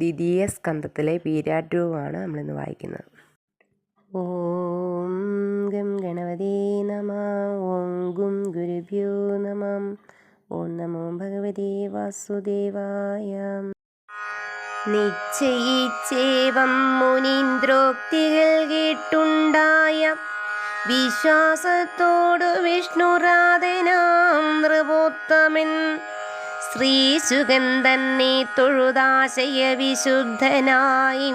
ദ്വിതീയ സ്കന്ധത്തിലെ വീരാഡ്രൂവാണ് നമ്മളിന്ന് വായിക്കുന്നത്. ഓം ഗം ഗണപതേ നമഃ. ഓം ഗും ഗുരുഭ്യോ നമഃ. ഓം നമോ ഭഗവതേ വാസുദേവായ. നിശ്ചയിച്ചേവം മുനീന്ദ്രോക്തികൾ കേട്ടുണ്ടായ വിശ്വാസത്തോടു വിഷ്ണുരാധനാം നൃപോത്തമൻ ശ്രീശുകൻ തന്നെ തൊഴുതാശയ വിശുദ്ധനായി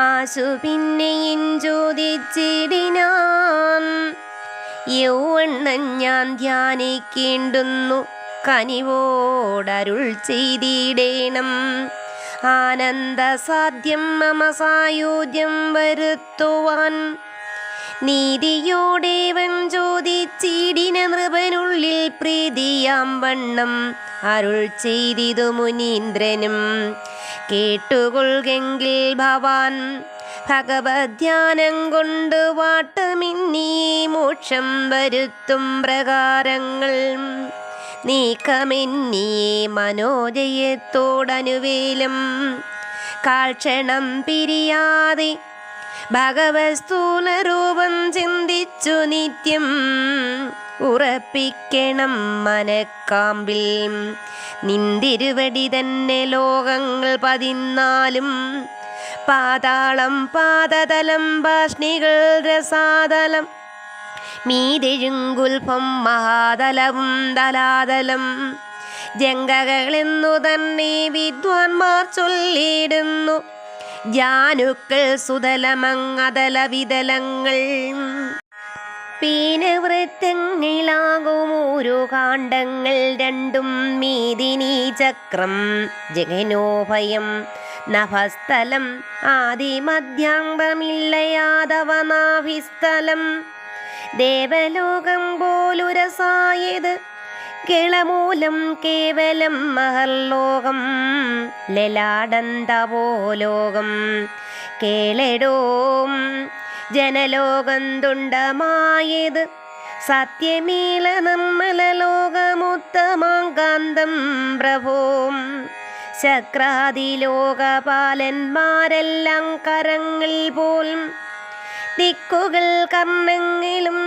ആശു പിന്നെയും ചോദിച്ചിടിനാൻ. യൗവണ്ണൻ ഞാൻ ധ്യാനിക്കേണ്ടുന്നു കനിവോടരുൾ ചെയ്തിടേണം. ആനന്ദസാധ്യം മമ സായുജ്യം വരുത്തുവാൻ നീതിയോടേവൻ ചോദിച്ചിടിന നൃപനുള്ളിൽ പ്രീതിയാം വണ്ണം അരുൾ ചെയ്തിതു മുനീന്ദ്രനും. കേട്ടുകൊള്ളുകെങ്കിൽ ഭവാൻ ഭഗവദ്ധ്യാനം കൊണ്ട് വാട്ടമിന്നീ മോക്ഷം വരുത്തും പ്രകാരങ്ങൾ നീക്കമെന്നിയെ മനോജയത്തോടനുവേലം കാൽക്ഷണം പിരിയാതെ ഭഗവത് സ്ഥൂലരൂപം ചിന്തിച്ചു നിത്യം ഉറപ്പിക്കണം മനക്കാമ്പിൽ. നിന്തിരുവടി തന്നെ ലോകങ്ങൾ 14 പാതാളം പാദതലം ഭാഷ്ണികൾ രസാതലം മീതെഴുങ്കുൽഭം മഹാതലവും തലാതലം ജംഗകളെന്നു തന്നെ വിദ്വാൻമാർ ചൊല്ലിയിടുന്നു. ജാനുക്കൾ സുതലമങ്ങതല വിതലങ്ങൾ പീനവൃത്തങ്ങളാകും ഓരോ കാണ്ഡങ്ങൾ 2 മീതിനി ചക്രം ജഗനോഭയം നഭസ്ഥലം ആദിമധ്യാന്തമില്ല യാദവനാഭിസ്ഥലം ദേവലോകം പോലുരസായത് കിളമൂലം കേവലം മഹർലോകം ലലാടന്തപോലോകം കേളടോം ജനലോകം തുണ്ടമായത് സത്യമീള നിർമ്മല ലോകമുത്തമാകാന്തം പ്രഭോം ശക്രാദിലോകപാലന്മാരെല്ലാം കരങ്ങൾ പോലും ദിക്കുകൾ കർണങ്ങളും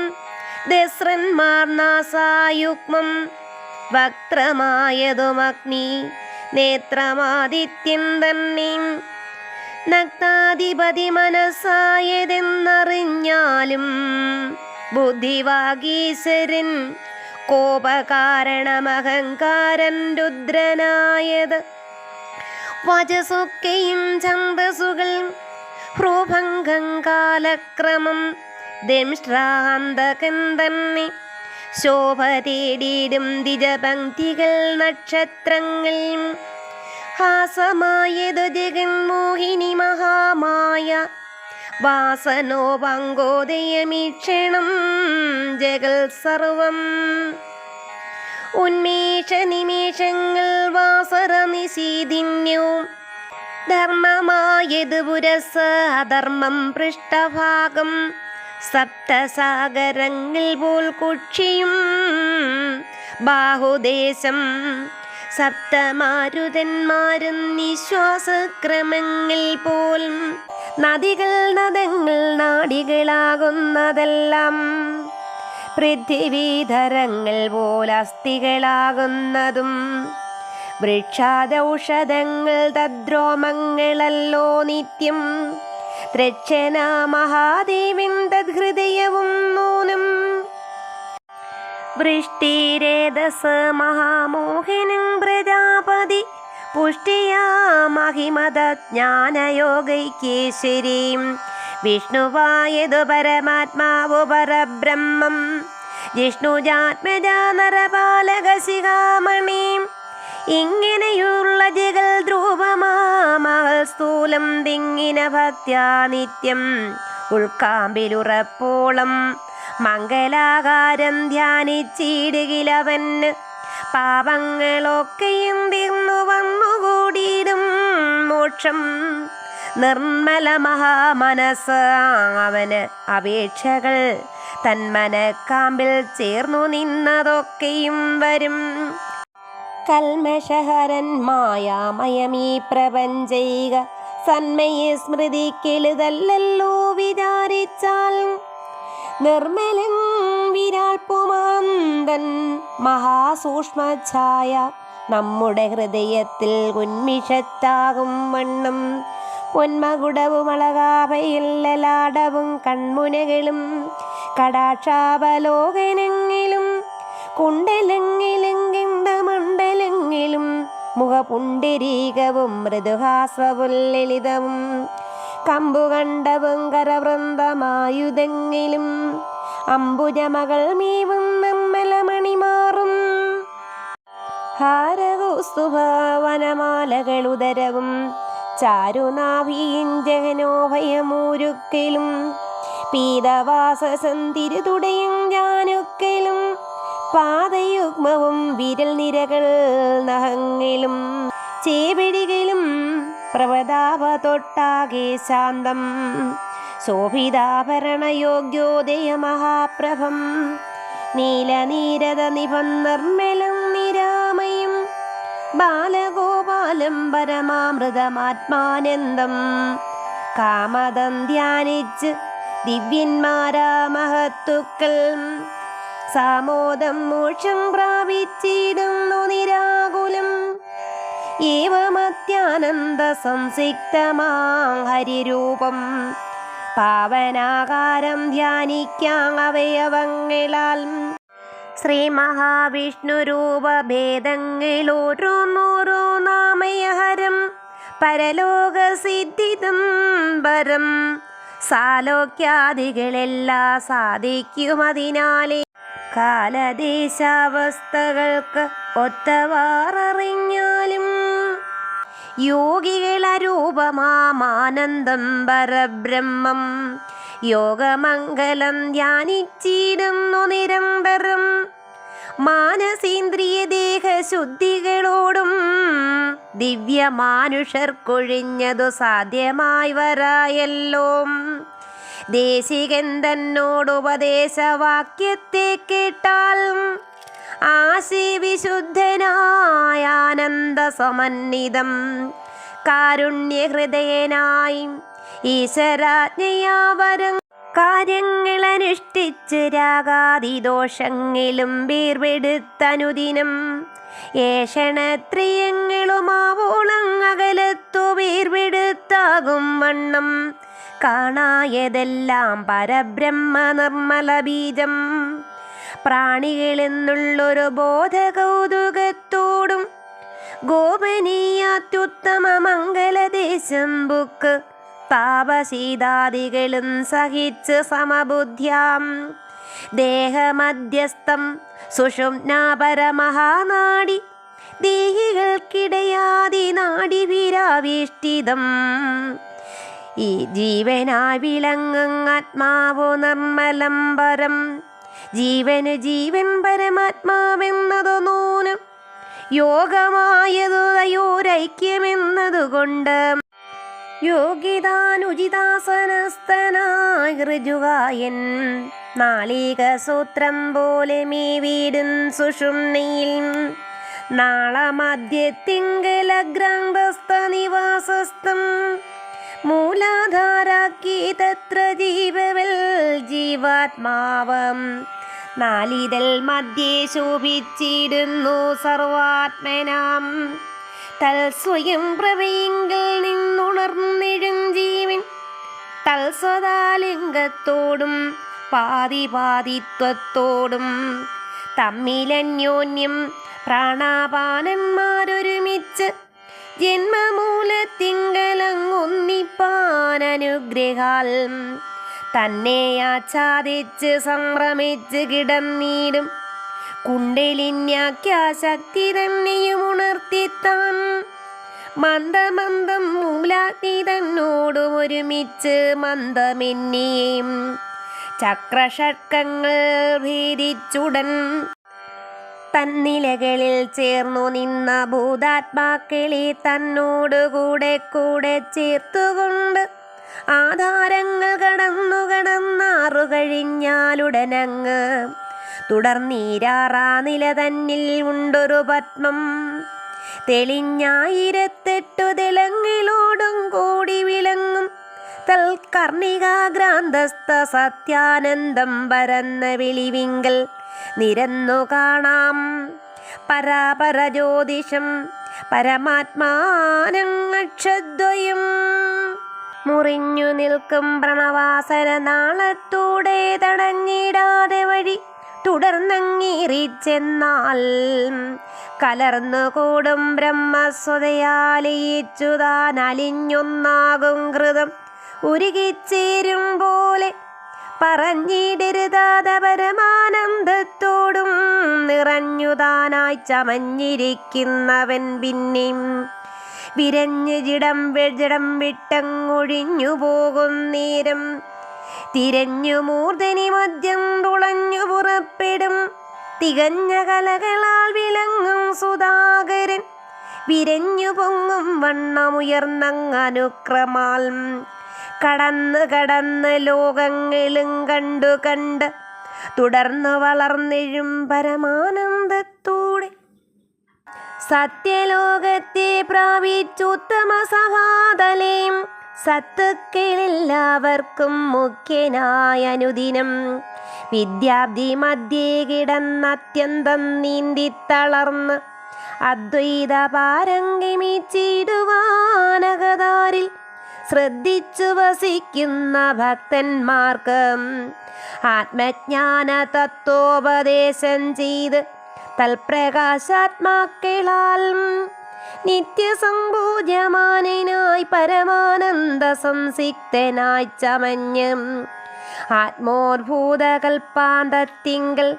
ദസ്രന്മാർ നാസായുഗ്മം വക്രമായതുമഗ്നി നേത്രമാദിത്യം തന്നെ നഗ്നാധിപതി മനസ്സായതെന്നറിഞ്ഞാലും ബുദ്ധിവാഗീശ്വരൻ കോപകാരണമഹങ്കാരൻ രുദ്രനായത് വചസൊക്കെയും ഛന്ദസുകൾ ഭ്രൂഭംഗം കാലക്രമം ദംഷ്ട്രാന്തകൻ തന്നെ ശോഭ തേടിയിടും ദ്വിജപംക്തികൾ നക്ഷത്രങ്ങൾ ഹാസമായതു ജഗന്മോഹിനി മഹാമായ വാസനോപങ്കോദയമീക്ഷണം ജഗൽ സർവം ഉന്മേഷ നിമേഷങ്ങൾ വാസര നിശീധിന്യവും ധർമ്മമായതു പുരസ അധർമ്മം പൃഷ്ഠഭാഗം സപ്തസാഗരങ്ങൾ പോൽ കുക്ഷിയും ബാഹുദേശം സപ്തമാരുതന്മാരും നിശ്വാസക്രമങ്ങൾ പോൽ നദികൾ നദങ്ങൾ നാടികളാകുന്നതെല്ലാം പൃഥ്വീധരങ്ങൾ പോൽ അസ്ഥികളാകുന്നതും വൃക്ഷാദൌഷധങ്ങൾ തദ്രോമങ്ങളല്ലോ നിത്യം ത്രക്ഷണ മഹാദേവൻ തദ്ഹൃദയവും നൂനം വൃഷ്ടിരേതസ് മഹാമോഹനം പ്രജാപതി പുഷ്ടിയാ മഹിമത ജ്ഞാനയോഗൈക്യേശ്വരീം വിഷ്ണുവായതു പരമാത്മാവു പരബ്രഹ്മം ജിഷ്ണുജാത്മജാ നരപാലക ശിഖാമണീം ഇങ്ങനെയുള്ള ജഗൽ ധ്രുവമാമഹൽ സ്ഥൂലം ദിങ്ങിന ഭക്ത്യാ നിത്യം ഉൾക്കാമ്പിലുറപ്പോളം മംഗലാകാരം ധ്യാനിച്ചിടുകിലവന് പാപങ്ങളൊക്കെയും തീർന്നു വന്നുകൂടിയിടും മോക്ഷം. നിർമ്മല മഹാമനസ് അവന് അപേക്ഷകൾ തന്മനക്കാമ്പിൽ ചേർന്നു നിന്നതൊക്കെയും വരും. കൽമഷഹരൻ മായാമയമീ പ്രപഞ്ചൈക സന്മയെ സ്മൃതിക്കെളുതല്ലല്ലോ വിചാരിച്ചാൽ. നിർമ്മലൻ വിരാൾ പുമാന്തൻ മഹാസൂക്ഷ്മഛായ നമ്മുടെ ഹൃദയത്തിൽ ഉന്മിഷത്താകും വണ്ണം. പൊന്മകുടവും അളകാഭയിൽ ലലാടവും കൺമുനകളും കടാക്ഷാവലോകനങ്ങളും കുണ്ടലങ്ങളിലും ഗന്ധമണ്ഡലങ്ങളും മുഖപുണ്ടരീകവും മൃദുഹാസവും ലളിതവും കമ്പുകണ്ഠവും കരവൃന്ദമായുധങ്ങളും അംബുജമകൾ മീവും നിർമ്മലമണിമാറും ഹാരകൗസ്തുഭവനമാലകളുദരവും ചാരുനാഭിയും ജഹനോഭയമൂരുക്കലും പീതവാസസന്തിരുതുടയും ജാനുക്കലും പാദയുഗ്മവും വിരൽ നിരകൾ നഖങ്ങളും ചേപിടികളും പ്രവതാപതൊട്ടാകെ ശാന്തം ശോഭിതാഭരണയോഗ്യോദയ മഹാപ്രഭം നീലനീരത നിഭം നിർമ്മലം നിരാമയം ബാലഗോപാലം പരമാമൃതമാത്മാനന്ദം കാമദം ധ്യാനിച്ച് ദിവ്യന്മാരാ മഹത്തുക്കൾ സാമോദം മോക്ഷം പ്രാപിച്ചിടുന്നു നിരാകുലം. ഏവമത്യാനന്ദ സംസിക്തമാം ഹരിരൂപം പാവനാകാരം ധ്യാനിക്കാം അവയവങ്ങളാൽ. ശ്രീ മഹാവിഷ്ണുരൂപഭേദങ്ങളോരോന്നോരോ നാമയഹരം പരലോകസിദ്ധിതം പരം സാലോക്യാദികളെല്ലാം സാധിക്കുമതിനാലേ കാലദേശാവസ്ഥകൾക്ക് ഒത്തവാററിഞ്ഞാലും യോഗികളരൂപമാനന്ദം പരബ്രഹ്മം യോഗമംഗലം ധ്യാനിച്ചിടുന്നു നിരന്തരം. മാനസേന്ദ്രിയ ദേഹശുദ്ധികളോടും ദിവ്യമാനുഷർക്കൊഴിഞ്ഞതു സാധ്യമായി വരായല്ലോ. ദേശികൻ തന്നോടുപദേശവാക്യത്തെ കേട്ടാൽ ആശയവിശുദ്ധനായ ആനന്ദസമന്വിതം കാരുണ്യഹൃദയനായി ഈശ്വരാജ്ഞയാവരം കാര്യങ്ങളനുഷ്ഠിച്ച് രാഗാദിദോഷങ്ങളും വേർപെടുത്തനുദിനം ഏഷണത്രിയങ്ങളുമാവോളങ്ങകലത്തു വേർപെടുത്താകും വണ്ണം കാണായതെല്ലാം പരബ്രഹ്മ നിർമ്മല ബീജം. പ്രാണികളെന്നുള്ളൊരു ബോധകൗതുകത്തോടും ഗോപനീയാത്യുത്തമ മംഗലദേശം ബുക്ക് താപശീതാദികളും സഹിച്ച് സമബുദ്ധ്യാം ദേഹമധ്യസ്ഥം സുഷുമ്നാപരമഹാനാഡി ദേഹികൾക്കിടയാതി നാഡിഭിരാവിഷ്ടിതം. ഈ ജീവനായി വിളങ്ങും ആത്മാവോ നിർമ്മലം പരം. ജീവന് ജീവൻ പരമാത്മാവെന്നതു നൂനം യോഗമായതു അയോരൈക്യമെന്നതുകൊണ്ട് യോഗിതാനുചിതാസനസ്ഥനായ ഋജുകായൻ നാളിക സൂത്രം പോലെ മീ വീടും സുഷുമ്നയിൽ നാളമധ്യത്തിങ്കലഗ്രാന്തസ്ഥ നിവാസസ്ഥം മൂലാധാരാക്കി തത്ര ജീവവൽ ജീവാത്മാവം നാലിതൽ മധ്യേ ശോഭിച്ചിടുന്നു സർവാത്മനാം. തൽസ്വയം പ്രവയിങ്കിൽ നിന്നുണർന്നിഴും ജീവൻ തൽസ്വതാലിംഗത്തോടും പാതിപാതിത്വത്തോടും തമ്മിലന്യോന്യം പ്രാണാപാനന്മാരൊരുമിച്ച് ജന്മമൂലത്തിങ്കലങ്ങൊന്നിപ്പാനനുഗ്രഹാൽ തന്നെ ആച്ഛാദിച്ച് സംഭ്രമിച്ച് കിടന്നീടും കുണ്ടലിന്യാഖ്യാശക്തി തന്നെയും ഉണർത്തിത്താൻ മന്ദമന്ദം മൂലാഗ്നി തന്നോടും ഒരുമിച്ച് മന്ദമെന്നിയും ചക്രഷട്കങ്ങൾ ഭേദിച്ചുടൻ തന്നിലകളിൽ ചേർന്നു നിന്ന ഭൂതാത്മാക്കളെ തന്നോടുകൂടെ കൂടെ ചേർത്തുകൊണ്ട് ആധാരങ്ങൾ കടന്നു കടന്നാറു കഴിഞ്ഞാലുടനങ്ങ് തുടർന്നീരാറാ നില തന്നിൽ ഉണ്ടൊരു പത്മം. തെളിഞ്ഞായിരത്തെട്ടു തിളങ്ങിലോടും കൂടി വിളങ്ങും തൽക്കർണികാഗ്രാന്തസ്ഥ സത്യാനന്ദം പരന്ന വിളിവിങ്കൽ നിരന്നു കാണാം. പരാപരജ്യോതിഷം പരമാത്മാനക്ഷദ്വയം. മുറിഞ്ഞു നിൽക്കും പ്രണവാസന നാളത്തൂടെ തടഞ്ഞിടാതെ വഴി തുടർന്നങ്ങീറിച്ചെന്നാൽ കലർന്നു കൂടും ബ്രഹ്മസ്വതയാലയിച്ചു താൻ അലിഞ്ഞൊന്നാകും കൃതം ഉരുകിച്ചേരും പോലെ പറഞ്ഞിടരുതാത പരമാനന്ദത്തോടും നിറഞ്ഞുതാനായി ചമഞ്ഞിരിക്കുന്നവൻ പിന്നെയും വിരഞ്ഞു ജഡം വിട്ടങ്ങൊഴിഞ്ഞു പോകും നേരം തിരഞ്ഞു മൂർധനി മദ്യം തുളഞ്ഞു പുറപ്പെടും തികഞ്ഞ കലകളാൽ വിളങ്ങും സുധാകരൻ വിരഞ്ഞു പൊങ്ങും വണ്ണമുയർന്നങ്ങനുക്രമാൽ കടന്ന് ലോകങ്ങളും കണ്ട് തുടർന്ന് വളർന്നെഴും പരമാനന്ദത്തോടെ സത്യലോകത്തെ പ്രാപിച്ചുത്തമ സഹാതലയും സത്തുക്കളെല്ലാവർക്കും മുഖ്യനായ അനുദിനം വിദ്യാബ്ദി മധ്യേ കിടന്നത്യന്തം നീന്തിത്തളർന്ന് അദ്വൈത പാരംഗമിച്ചിടുവാനകതാരിൽ ശ്രദ്ധിച്ചു വസിക്കുന്ന ഭക്തന്മാർക്ക് ആത്മജ്ഞാന തത്വോപദേശം ചെയ്ത് തൽപ്രകാശാത്മാക്കളാൽ നിത്യസംപൂജ്യമാനായി പരമാനന്ദ സംസിക്തനായി ചമഞ്ഞ് ആത്മോദ്ഭൂതകൽപ്പാന്തത്തിങ്കൽ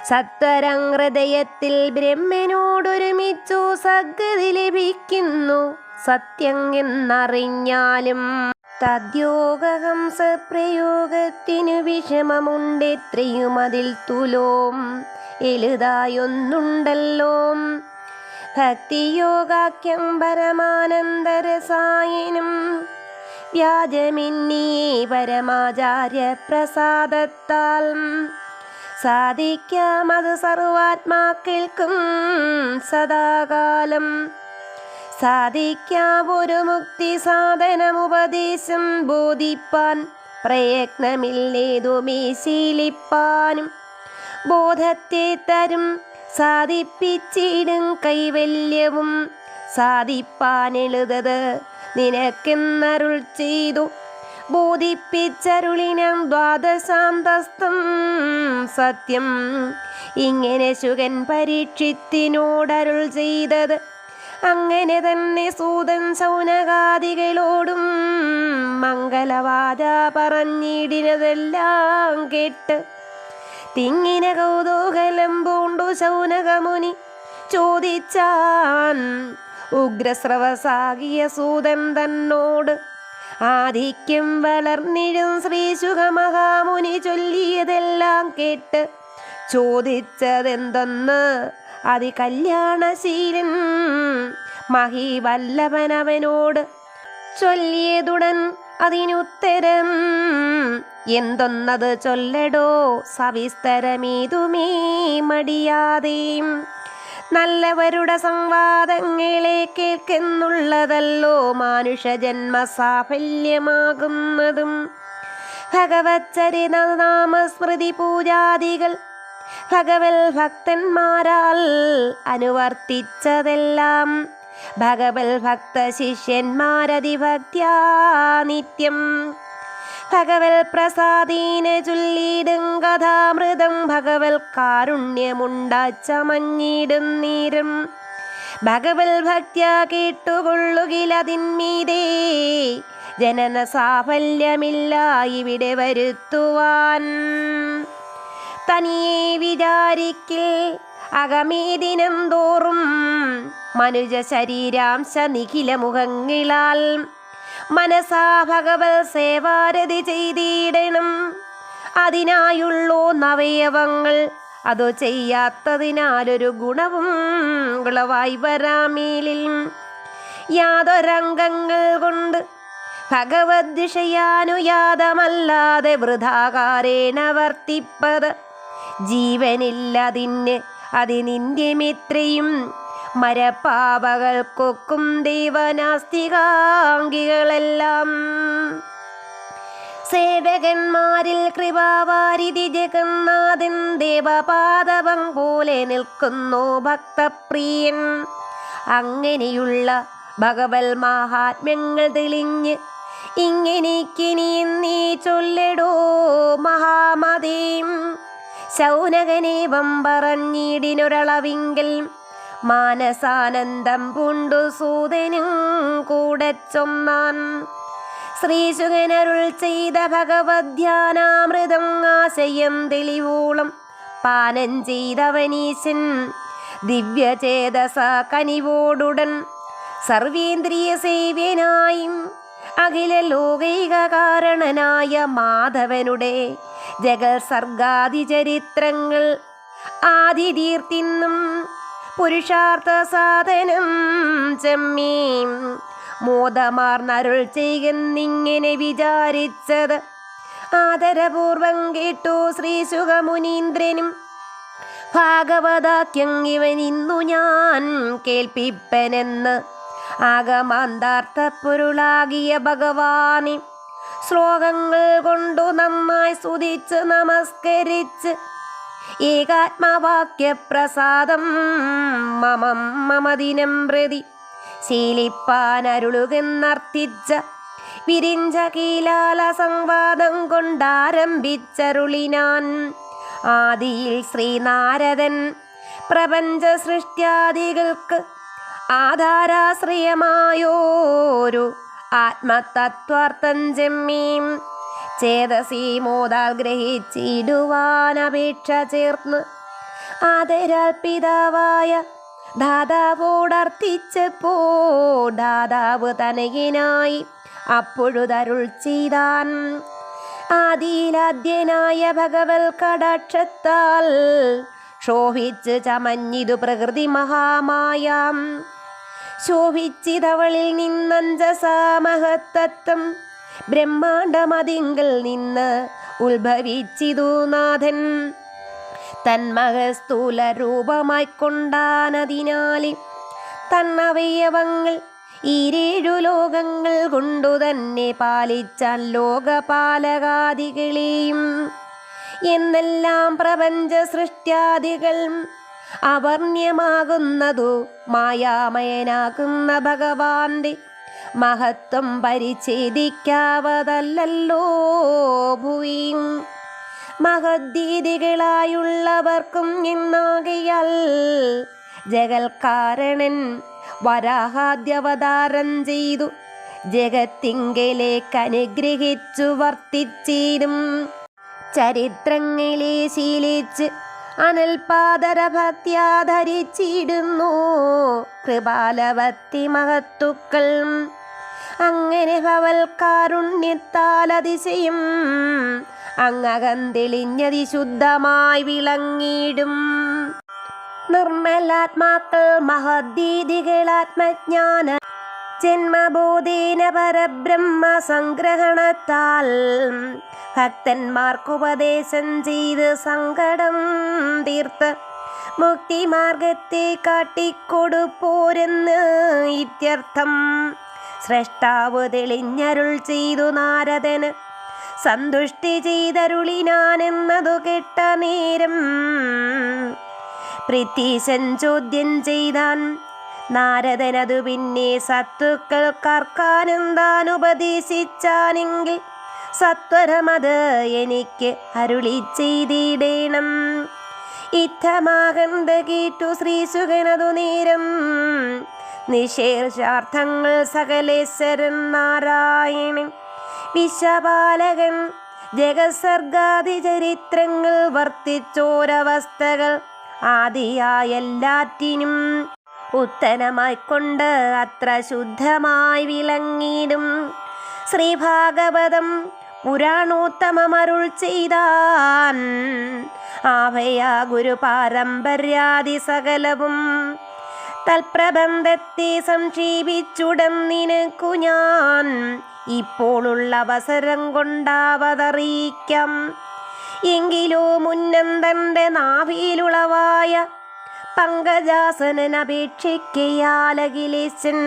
സത്വരം ഹൃദയത്തിൽ ബ്രഹ്മനോടൊരുമിച്ചു സദ്ഗതി ലഭിക്കുന്നു സത്യം എന്നറിഞ്ഞാലും തദ്യോഗഹംസ പ്രയോഗത്തിനു വിഷമമുണ്ടെത്രയും അതിൽ തുലോം എളുതായൊന്നുണ്ടല്ലോ. ഭക്തിയോഗാഖ്യം പരമാനന്ദരസായനം വ്യാജമിന്നീ പരമാചാര്യ പ്രസാദത്താൽ സാധിക്കാമത് സർവാത്മാക്കൾക്കും സദാകാലം. സാധിക്കാവൊരു മുക്തി സാധനമുപദേശം ബോധിപ്പാൻ പ്രയത്നമില്ലേതുമേ ശീലിപ്പാനും ബോധത്തെ തരും സാധിപ്പിച്ചിടും കൈവല്യവും സാധിപ്പാനെഴുതത് നിനക്കെന്നരുൾ ചെയ്തു ബോധിപ്പിച്ചരുളിനം ദ്വാദശാന്തസ്തം സത്യം. ഇങ്ങനെ ശുകൻ പരീക്ഷിത്തിനോടരുൾ ചെയ്തത് അങ്ങനെ തന്നെ സൂതൻ ശൗനകാദികളോടും മംഗളവാച പറഞ്ഞിടിനതെല്ലാം കേട്ട് തിങ്ങിന കൗതൂഹലം പൂണ്ടു ശൗനകമുനി ചോദിച്ചാൻ ഉഗ്രസ്രവസാകിയ സൂതൻ തന്നോട്. ആധിക്യം വളർന്നിഴും ശ്രീശുഖമഹാമുനി ചൊല്ലിയതെല്ലാം കേട്ട് ചോദിച്ചതെന്തെന്ന് അതികല്യാണശീലൻ മഹീവല്ലഭനവനോട് ചൊല്ലിയതുടൻ അതിനുത്തരം എന്തൊന്നത് ചൊല്ലടോ സവിസ്തരമീതുമേ മടിയാതെയും. നല്ലവരുടെ സംവാദങ്ങളെ കേൾക്കെന്നുള്ളതല്ലോ മാനുഷജന്മ സാഫല്യമാകുന്നതും. ഭഗവച്ചരിതനാമസ്മൃതി പൂജാദികൾ ഭഗവൽ ഭക്തന്മാരാൽ അനുവർത്തിച്ചതെല്ലാം ഭഗവൽ ഭക്ത ശിഷ്യന്മാരതിഭക്ത്യാ നിത്യം ഭഗവൽ പ്രസാദീന ചൊല്ലിടും കഥാമൃതം ഭഗവൽ കാരുണ്യമുണ്ടാച്ചമഞ്ഞിടും നീരം ഭഗവൽ ഭക്ത്യ കേട്ടുകൊള്ളുകിലതിന്മീതേ ജനന സാഫല്യമില്ല ഇവിടെ വരുത്തുവാൻ. തനിയെ വിചാരിക്കിൽ അകമേ ദിനം തോറും മനുജ ശരീരാംശ നിഖില മുഖങ്ങളാൽ മനസാ ഭഗവൽ സേവാരതി ചെയ്തിടണം. അതിനായുള്ളോ നവയവങ്ങൾ അതു ചെയ്യാത്തതിനാലൊരു ഗുണവും ഗുളവായി വരാമേലിൽ. യാതൊരംഗങ്ങൾ കൊണ്ട് ഭഗവദ്വിഷയാനുയാതമല്ലാതെ വൃഥാകാരേണ വർത്തിപ്പത് ജീവനില്ലതിന് അതിനിന്റെ മിത്രയും മരപ്പാവകൾക്കൊക്കും ദൈവനാസ്തികാംഗികളെല്ലാം. സേവകന്മാരിൽ കൃപാവാരിധി ജഗന്നാഥൻ ദേവപാദവം പോലെ നിൽക്കുന്നു ഭക്തപ്രിയൻ. അങ്ങനെയുള്ള ഭഗവൽ മഹാത്മ്യങ്ങൾ തെളിഞ്ഞ് ഇങ്ങനെക്കിനി നീ ചൊല്ലടോ മഹാമതീം. ശൗനകനേവം പറഞ്ഞിടിനൊരളവിങ്കൽ മാനസാനന്ദം പൂണ്ടു സൂതനും കൂടെ ചൊന്നാൻ. ശ്രീശുകനരുൾ ചെയ്ത ഭഗവദ്ധ്യാനാമൃതം ആശയം തെളിവോളം പാനം ചെയ്തവനീശൻ ദിവ്യചേതസ കനിവോടുടൻ സർവേന്ദ്രിയ സേവ്യനായും അഖില ലോകൈക കാരണനായ മാധവനുടെ ജഗൽ സർഗാദി ചരിത്രങ്ങൾ ആദിതീർത്തിന്നും പുരുഷാർത്ഥ സാധനം ചെമ്മീം മോദമാർന്നരുൾ ചെയ്യുന്നിങ്ങനെ വിചാരിച്ചത് ആദരപൂർവം കേട്ടു ശ്രീശുഖമുനീന്ദ്രനും. ഭാഗവതാക്യം ഇവൻ ഇന്നു ഞാൻ കേൾപ്പിപ്പനെന്ന് ആഗമാന്താർത്ഥ പൊരുളാകിയ ഭഗവാനെ ശ്ലോകങ്ങൾ കൊണ്ടു നന്നായി സ്തുതിച്ച് നമസ്കരിച്ച് ഏകാത്മവാക്യപ്രസാദം മമദിനം പ്രതി ശീലിപ്പാനരുളുകെന്നർത്ഥിച്ച വിരിഞ്ച കീലാല സംവാദം കൊണ്ടാരംഭിച്ചരുളിനാൻ. ആദിയിൽ ശ്രീനാരദൻ പ്രപഞ്ച സൃഷ്ട്യാദികൾക്ക് ആധാരാശ്രയമായോരു ആത്മതത്വാർത്ഥം ചെമ്മീം ചേതസീ മോദാൽ ഗ്രഹിച്ചിടുവാനപേക്ഷ ചേർന്ന് ആദരാൽ പിതാവായ ദാതാവോടർത്ഥിച്ചപ്പോ ദാതാവ് തനയനായി അപ്പൊഴുതരുൾ ചെയ്താൻ. ആദിയിലാദ്യനായ ഭഗവൽ കടാക്ഷത്താൽ ശോഭിച്ച് ചമഞ്ഞിതു പ്രകൃതി മഹാമായാം. ശോഭിച്ചിതവളിൽ നിന്നഞ്ജസാമഹത്തത്വം ബ്രഹ്മാണ്ടമതിങ്കൽ നിന്ന് ഉത്ഭവിച്ചിതു നാഥൻ. തന്മഹസ്ഥൂല രൂപമായിക്കൊണ്ടാനതിനാല് തന്നവയവങ്ങൾ ഈരേഴു ലോകങ്ങൾ കൊണ്ടു തന്നെ പാലിച്ചാൻ ലോകപാലകാദികളെയും. എന്നെല്ലാം പ്രപഞ്ച സൃഷ്ട്യാദികൾ അവർണ്യമാകുന്നതു മായാമയനാകുന്ന ഭഗവാന്റെ മഹത്വം പരിച്ഛേദിക്കാവതല്ലോ ഭൂവി. മഹദ്ദീതികളായുള്ളവർക്കും എന്നാകയാൽ ജഗൽക്കാരണൻ വരാഹാദ്യവതാരം ചെയ്തു ജഗത്തിങ്കലേക്ക് അനുഗ്രഹിച്ചു വർത്തിച്ചിടും. ചരിത്രങ്ങളെ ശീലിച്ച് അനൽപാദര ഭക്ത്യാധരിച്ചിടുന്നു കൃപാലവത്തി മഹത്തുക്കൾ. അങ്ങനെ ഭവൽക്കാരുണ്യത്താൽ അതിശയം അങ്ങകം തെളിഞ്ഞതി ശുദ്ധമായി വിളങ്ങിടും. നിർമ്മലാത്മാക്കൾ മഹദ്ദീതികളാത്മജ്ഞാന ജന്മബോധേന പരബ്രഹ്മ സംഗ്രഹണത്താൽ ഭക്തന്മാർക്കുപദേശം ചെയ്ത് സങ്കടം തീർത്ത് മുക്തിമാർഗത്തെ കാട്ടിക്കൊടുപ്പോരെന്ന് ഇത്യർത്ഥം. സ്രഷ്ടാവ് തെളിഞ്ഞരുൾ ചെയ്തു നാരദന് സന്തുഷ്ടി ചെയ്തരുളിനാനെന്നതു കേട്ട നേരം പ്രീതീശൻ ചോദ്യം ചെയ്താൻ. നാരദനതു പിന്നെ സത്തുക്കൾക്കാർക്കാനും താൻ ഉപദേശിച്ചാനെങ്കിൽ സത്വരമത് എനിക്ക് അരുളി ചെയ്തിടേണം. ഇത്തമാകന്ത കേട്ടു ശ്രീശുകനതു നേരം നിശേഷാർത്ഥങ്ങൾ സകലേശ്വരൻ നാരായണൻ വിശ്വപാലകൻ ജഗത്സർഗാദി ചരിത്രങ്ങൾ വർത്തിച്ചോരവസ്ഥകൾ ആദിയായെല്ലാറ്റിനും ഉത്തരമായിക്കൊണ്ട് അത്ര ശുദ്ധമായി വിളങ്ങിടും. ശ്രീഭാഗവതം പുരാണോത്തമമരുൾ ചെയ്താൻ. ആഭയ ഗുരു പാരമ്പര്യാദി സകലവും തൽപ്രബന്ധത്തെ സംക്ഷേപിച്ചുടൻ നിനക്കു ഞാൻ ഇപ്പോഴുള്ള അവസരം കൊണ്ടാവതറിയിക്കാം. എങ്കിലോ മുന്നം തൻ്റെ നാഭിയിലുളവായ പങ്കജാസനൻ അപേക്ഷിക്കയാലഖിലേശൻ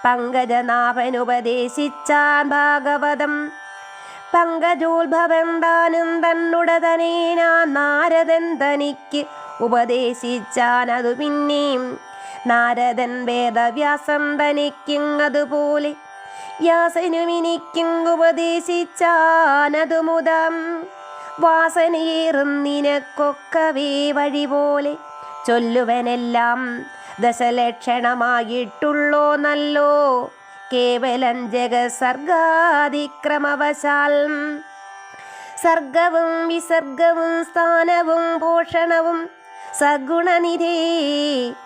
പങ്കജനാഭനുപദേശിച്ചാൻ ഭാഗവതം. പങ്കജോത്ഭവൻ താനും തന്നുടതനേനാ നാരദൻ തനിക്ക് ഉപദേശിച്ചാൻ. അതു പിന്നെയും നാരദൻ വേദവ്യാസം തനിക്കും അതുപോലെ വ്യാസനും എനിക്കും ഉപദേശിച്ചാനതു മുതം. വാസനയേറും നിനക്കൊക്കവേ വഴി പോലെ ചൊല്ലുവനെല്ലാം ദശലക്ഷണമായിട്ടുള്ളോ നല്ലോ കേവലം ജഗസർഗാതിക്രമവശാൽ. സർഗവും വിസർഗവും സ്ഥാനവും പോഷണവും സഗുണനിധേ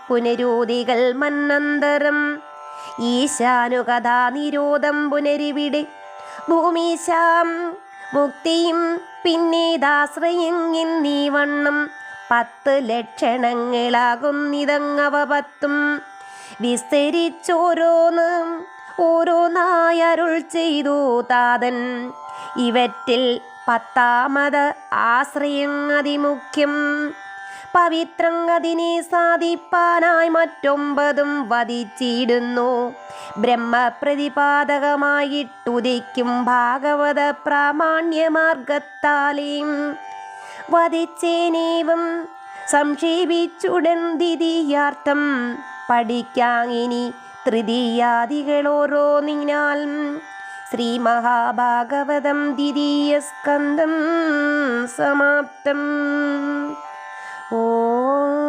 പുനരോധികൾ മന്നന്തരം. ഈശാനുകഥാ നിരോധം പുനരിവിടെ ഭൂമീശാം മുക്തിയും പിന്നീതാശ്രയം എന്നീ വണ്ണം 10 ലക്ഷണങ്ങളാകുന്നിതങ്ങവ 10ഉം വിസ്തരിച്ചോരോന്ന് ഓരോന്നായരുൾ ചെയ്തു താതൻ. ഇവറ്റിൽ 10ാമത് ആശ്രയം അതിമുഖ്യം. പവിത്രം അതിനെ സാധിപ്പാനായി മറ്റൊമ്പതും വധിച്ചിടുന്നു. ബ്രഹ്മപ്രതിപാദകമായിട്ടുദിക്കും ഭാഗവത പ്രാമാണ്യമാർഗത്താലേയും വധിച്ചേനേവം സംക്ഷേപിച്ചുടൻ ദ്വിതീയാർത്ഥം പഠിക്കാങ്ങിനി തൃതീയാദികളോരോന്നിനാൽ. ശ്രീ മഹാഭാഗവതം ദ്വിതീയസ്കന്ധം സമാപ്തം. ഓം